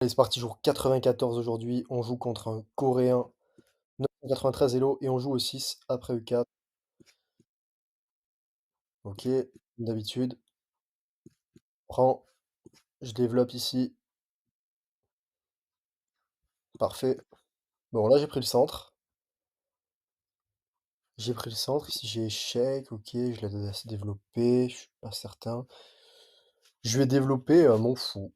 Allez, c'est parti, jour 94 aujourd'hui. On joue contre un Coréen, 993 Elo, et on joue au 6 après E4. Ok, comme d'habitude. Prends, je développe ici. Parfait. Bon, là, j'ai pris le centre. J'ai pris le centre. Ici, j'ai échec. Ok, je l'ai assez développé. Je suis pas certain. Je vais développer mon fou.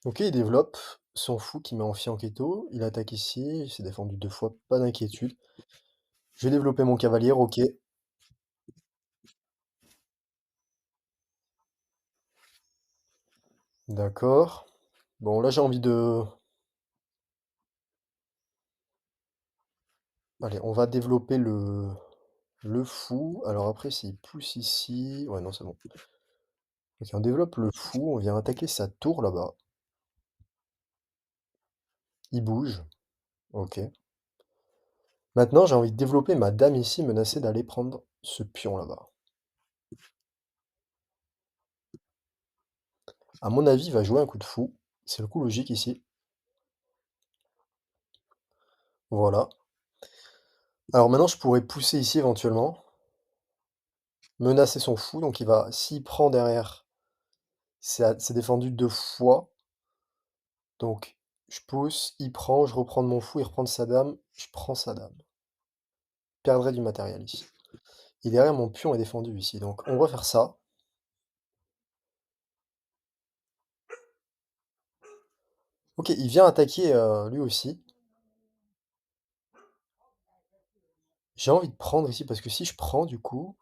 Ok, il développe son fou qui met en fianchetto. Il attaque ici. Il s'est défendu 2 fois. Pas d'inquiétude. Je vais développer mon cavalier. Ok. D'accord. Bon, là, j'ai envie de... Allez, on va développer le fou. Alors après, s'il pousse ici... Ouais, non, c'est bon. Ok, on développe le fou. On vient attaquer sa tour là-bas. Il bouge. Ok. Maintenant, j'ai envie de développer ma dame ici, menacée d'aller prendre ce pion là-bas. À mon avis, il va jouer un coup de fou. C'est le coup logique ici. Voilà. Alors maintenant, je pourrais pousser ici éventuellement. Menacer son fou. Donc il va... S'il prend derrière, c'est défendu 2 fois. Donc je pousse, il prend, je reprends de mon fou, il reprend de sa dame. Je prends sa dame. Perdrai du matériel ici. Et derrière, mon pion est défendu ici. Donc, on va faire ça. Ok, il vient attaquer lui aussi. J'ai envie de prendre ici parce que si je prends, du coup,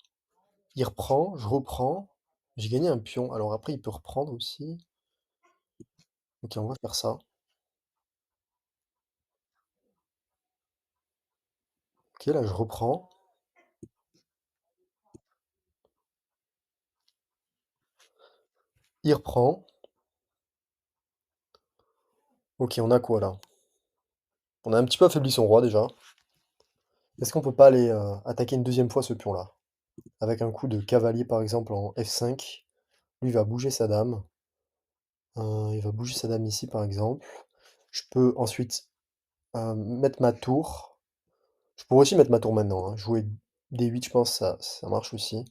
il reprend, je reprends. J'ai gagné un pion. Alors après, il peut reprendre aussi. Ok, on va faire ça. Ok, là, je reprends. Il reprend. Ok, on a quoi là? On a un petit peu affaibli son roi déjà. Est-ce qu'on peut pas aller attaquer une deuxième fois ce pion-là? Avec un coup de cavalier, par exemple, en F5. Lui, il va bouger sa dame. Il va bouger sa dame ici, par exemple. Je peux ensuite mettre ma tour. Je pourrais aussi mettre ma tour maintenant, hein. Jouer D8, je pense, ça marche aussi.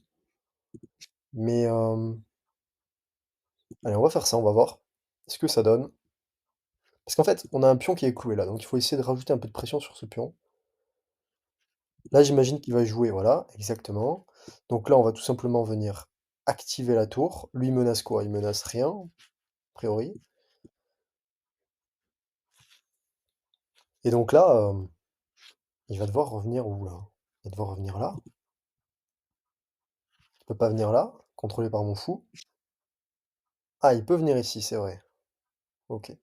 Mais allez, on va faire ça, on va voir ce que ça donne. Parce qu'en fait, on a un pion qui est cloué là, donc il faut essayer de rajouter un peu de pression sur ce pion. Là, j'imagine qu'il va jouer, voilà, exactement. Donc là, on va tout simplement venir activer la tour. Lui, il menace quoi? Il menace rien, a priori. Et donc là, il va devoir revenir où là? Il va devoir revenir là. Il peut pas venir là, contrôlé par mon fou. Ah, il peut venir ici, c'est vrai. Ok.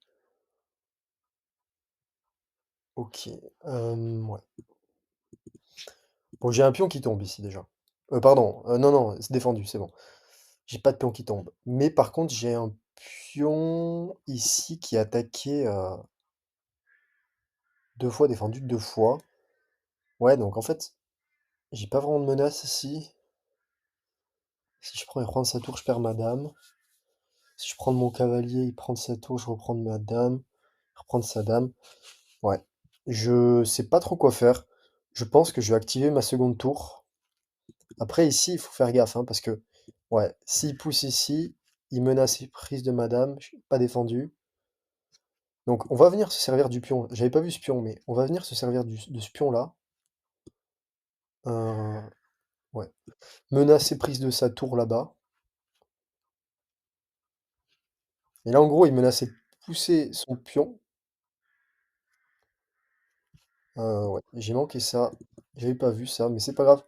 Ok. Ouais. Bon, j'ai un pion qui tombe ici déjà. Pardon, non, non, c'est défendu, c'est bon. J'ai pas de pion qui tombe. Mais par contre, j'ai un pion ici qui est attaqué 2 fois, défendu 2 fois. Ouais, donc en fait, j'ai pas vraiment de menace ici. Si je prends, il prend sa tour, je perds ma dame. Si je prends de mon cavalier, il prend de sa tour, je reprends de ma dame. Il reprend de sa dame. Ouais. Je sais pas trop quoi faire. Je pense que je vais activer ma seconde tour. Après, ici, il faut faire gaffe, hein, parce que, ouais, s'il pousse ici, il menace les prises de madame, je suis pas défendu. Donc, on va venir se servir du pion. J'avais pas vu ce pion, mais on va venir se servir de ce pion-là. Euh, ouais. Menacer prise de sa tour là-bas. Et là, en gros, il menaçait de pousser son pion. Ouais, j'ai manqué ça. J'avais pas vu ça, mais c'est pas grave.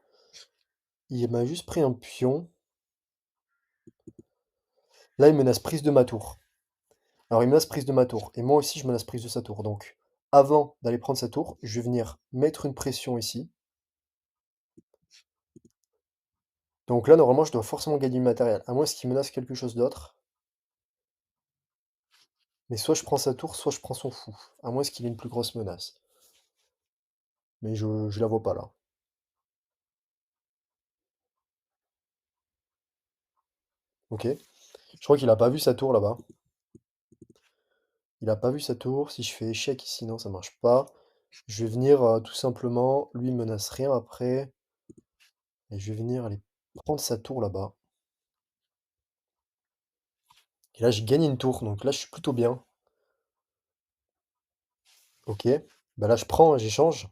Il m'a juste pris un pion. Là, il menace prise de ma tour. Alors, il menace prise de ma tour. Et moi aussi, je menace prise de sa tour. Donc, avant d'aller prendre sa tour, je vais venir mettre une pression ici. Donc là, normalement, je dois forcément gagner du matériel. À moins qu'il menace quelque chose d'autre. Mais soit je prends sa tour, soit je prends son fou. À moins qu'il ait une plus grosse menace. Mais je la vois pas là. Ok. Je crois qu'il a pas vu sa tour là-bas. Il a pas vu sa tour. Si je fais échec ici, non, ça marche pas. Je vais venir tout simplement. Lui, il menace rien après. Et je vais venir aller prendre sa tour là-bas. Et là, j'ai gagné une tour. Donc là, je suis plutôt bien. Ok. Bah là, je prends, j'échange.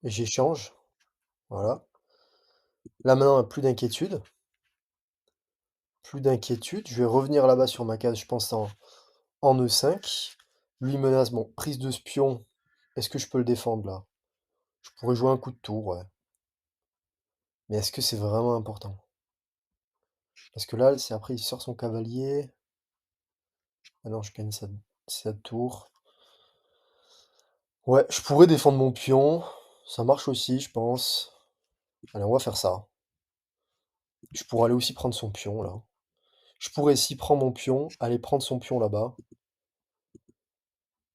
Et j'échange. Voilà. Là, maintenant, plus d'inquiétude. Plus d'inquiétude. Je vais revenir là-bas sur ma case, je pense, en E5. Lui menace. Bon, prise de spion. Est-ce que je peux le défendre là? Je pourrais jouer un coup de tour, ouais. Mais est-ce que c'est vraiment important? Parce que là, c'est après, il sort son cavalier. Ah non, je gagne sa tour. Ouais, je pourrais défendre mon pion. Ça marche aussi, je pense. Allez, on va faire ça. Je pourrais aller aussi prendre son pion, là. Je pourrais, s'il prend mon pion, aller prendre son pion là-bas.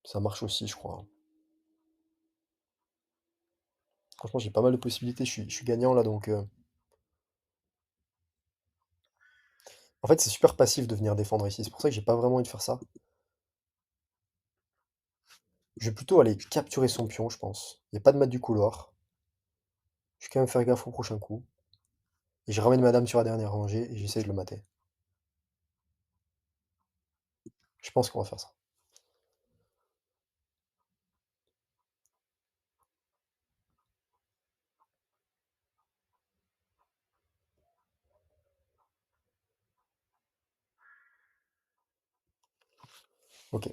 Ça marche aussi, je crois. Franchement, j'ai pas mal de possibilités. Je suis gagnant, là, donc... En fait, c'est super passif de venir défendre ici. C'est pour ça que j'ai pas vraiment envie de faire ça. Je vais plutôt aller capturer son pion, je pense. Il n'y a pas de mat du couloir. Je vais quand même faire gaffe au prochain coup. Et je ramène madame sur la dernière rangée et j'essaie de le mater. Je pense qu'on va faire ça. Ok.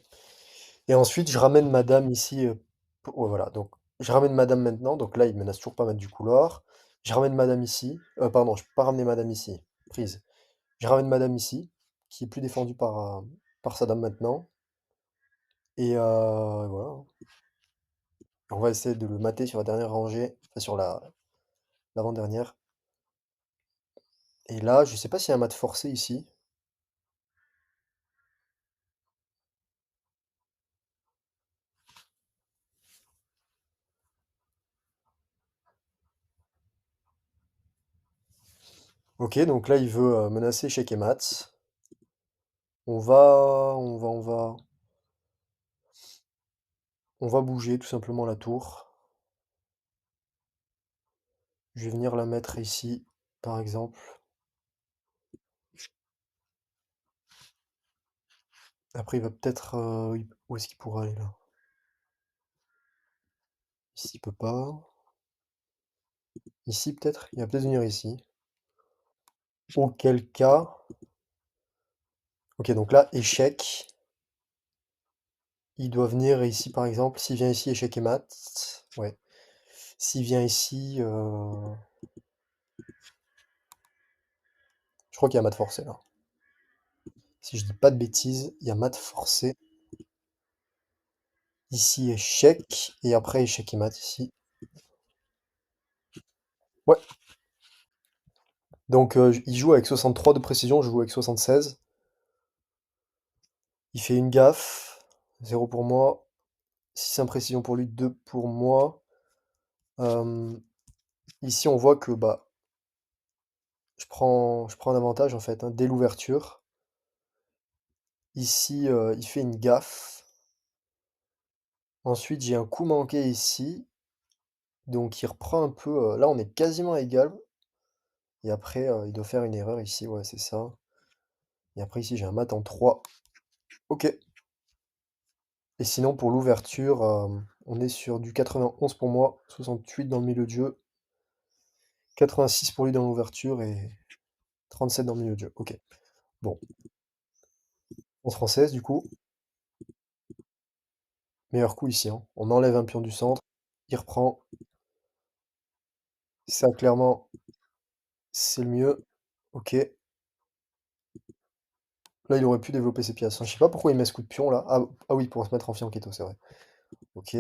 Et ensuite, je ramène madame ici. Ouais, voilà, donc je ramène madame maintenant. Donc là, il menace toujours pas mettre du couloir. Je ramène madame ici. Pardon, je peux pas ramener madame ici. Prise. Je ramène madame ici, qui est plus défendue par sa dame maintenant. Et voilà. On va essayer de le mater sur la dernière rangée, enfin sur l'avant-dernière. Et là, je sais pas s'il y a un mat forcé ici. Ok, donc là, il veut menacer échec et mat. On va bouger tout simplement la tour. Je vais venir la mettre ici, par exemple. Après, il va peut-être... où est-ce qu'il pourra aller là? Ici, il peut pas. Ici, peut-être? Il va peut-être venir ici. Auquel cas... Ok, donc là, échec. Il doit venir ici, par exemple. S'il vient ici, échec et mat. Ouais. S'il vient ici... Je crois qu'il y a mat forcé là. Si je dis pas de bêtises, il y a mat forcé. Ici, échec. Et après, échec et mat ici. Ouais. Donc, il joue avec 63 de précision, je joue avec 76. Il fait une gaffe. 0 pour moi. 6 imprécisions pour lui, 2 pour moi. Euh, Ici, on voit que bah, je prends un avantage en fait, hein, dès l'ouverture. Ici, il fait une gaffe. Ensuite, j'ai un coup manqué ici. Donc, il reprend un peu. Là, on est quasiment à égal. Et après, il doit faire une erreur ici. Ouais, c'est ça. Et après, ici, j'ai un mat en 3. Ok. Et sinon, pour l'ouverture, on est sur du 91 pour moi, 68 dans le milieu de jeu, 86 pour lui dans l'ouverture et 37 dans le milieu de jeu. Ok. Bon. En française, du coup. Meilleur coup ici, hein. On enlève un pion du centre, il reprend. Ça, clairement, c'est le mieux. Ok. Là, il aurait pu développer ses pièces, hein. Je sais pas pourquoi il met ce coup de pion là. Ah oui, pour se mettre en fianchetto, c'est vrai. Ok.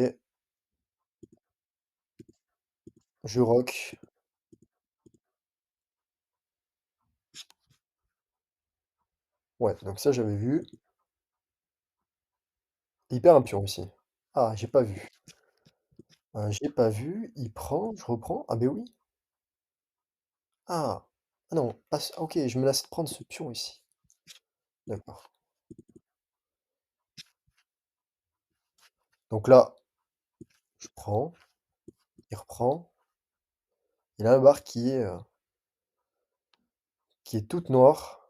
Je rock. Ouais, donc ça, j'avais vu. Il perd un pion ici. Ah, j'ai pas vu. J'ai pas vu. Il prend, je reprends. Ah, ben oui. Ah. Ah non, pas ce OK, je menace de prendre ce pion ici. D'accord. Donc là, je prends, il reprend, il a la barre qui est toute noire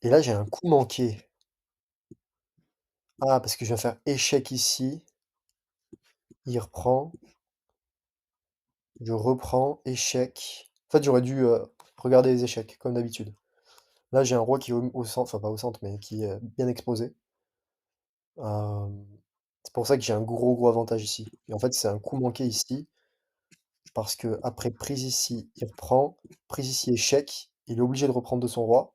et là, j'ai un coup manqué. Ah, parce que je viens faire échec ici, il reprend, je reprends, échec. En fait, j'aurais dû, regarder les échecs comme d'habitude. Là, j'ai un roi qui est au centre, enfin pas au centre, mais qui est bien exposé. Hem, c'est pour ça que j'ai un gros, gros avantage ici et en fait, c'est un coup manqué ici parce que après prise ici, il reprend, prise ici, échec, il est obligé de reprendre de son roi.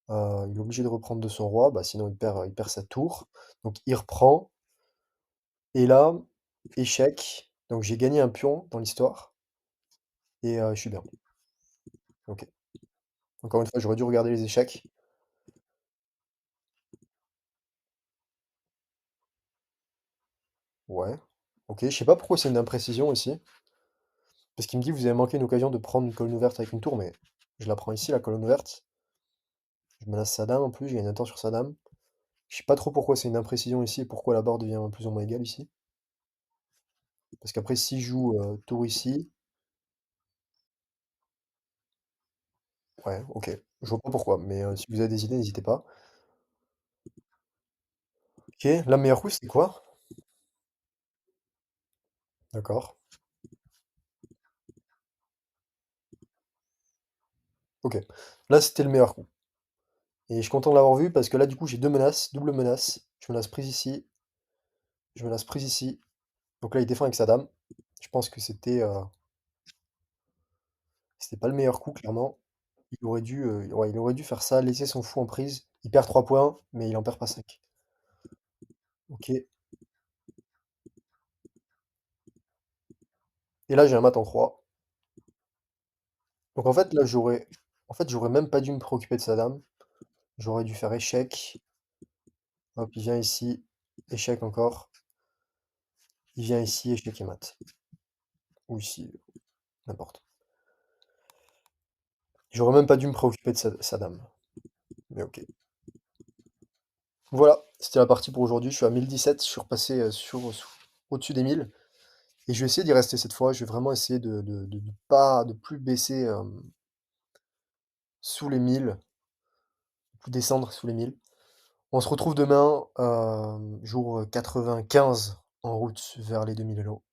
Il est obligé de reprendre de son roi, bah, sinon il perd sa tour. Donc il reprend et là, échec, donc j'ai gagné un pion dans l'histoire et je suis bien. OK. Encore une fois, j'aurais dû regarder les échecs. Ouais. OK, je sais pas pourquoi c'est une imprécision ici. Parce qu'il me dit: «Vous avez manqué une occasion de prendre une colonne ouverte avec une tour», mais je la prends ici, la colonne ouverte. Je menace sa dame en plus, je gagne un temps sur sa dame. Je sais pas trop pourquoi c'est une imprécision ici et pourquoi la barre devient plus ou moins égale ici. Parce qu'après, si je joue tour ici, ouais, ok. Je vois pas pourquoi, mais si vous avez des idées, n'hésitez pas. Ok, la meilleure coup, c'est quoi? D'accord. Ok. Là, c'était le meilleur coup. Et je suis content de l'avoir vu parce que là, du coup, j'ai deux menaces, double menace. Je menace prise ici, je menace prise ici. Donc là, il défend avec sa dame. Je pense que c'était pas le meilleur coup, clairement. Ouais, il aurait dû faire ça, laisser son fou en prise. Il perd 3 points, mais il en perd pas 5. Ok. Et là, j'ai un mat en 3. Donc en fait, là, j'aurais même pas dû me préoccuper de sa dame. J'aurais dû faire échec. Hop, il vient ici. Échec encore. Il vient ici, échec et mat. Ou ici, n'importe. J'aurais même pas dû me préoccuper de sa dame. Mais ok. Voilà, c'était la partie pour aujourd'hui. Je suis à 1017, je suis repassé au-dessus des 1000. Et je vais essayer d'y rester cette fois. Je vais vraiment essayer de plus baisser sous les 1000, plus descendre sous les 1000. On se retrouve demain, jour 95, en route vers les 2000 euros.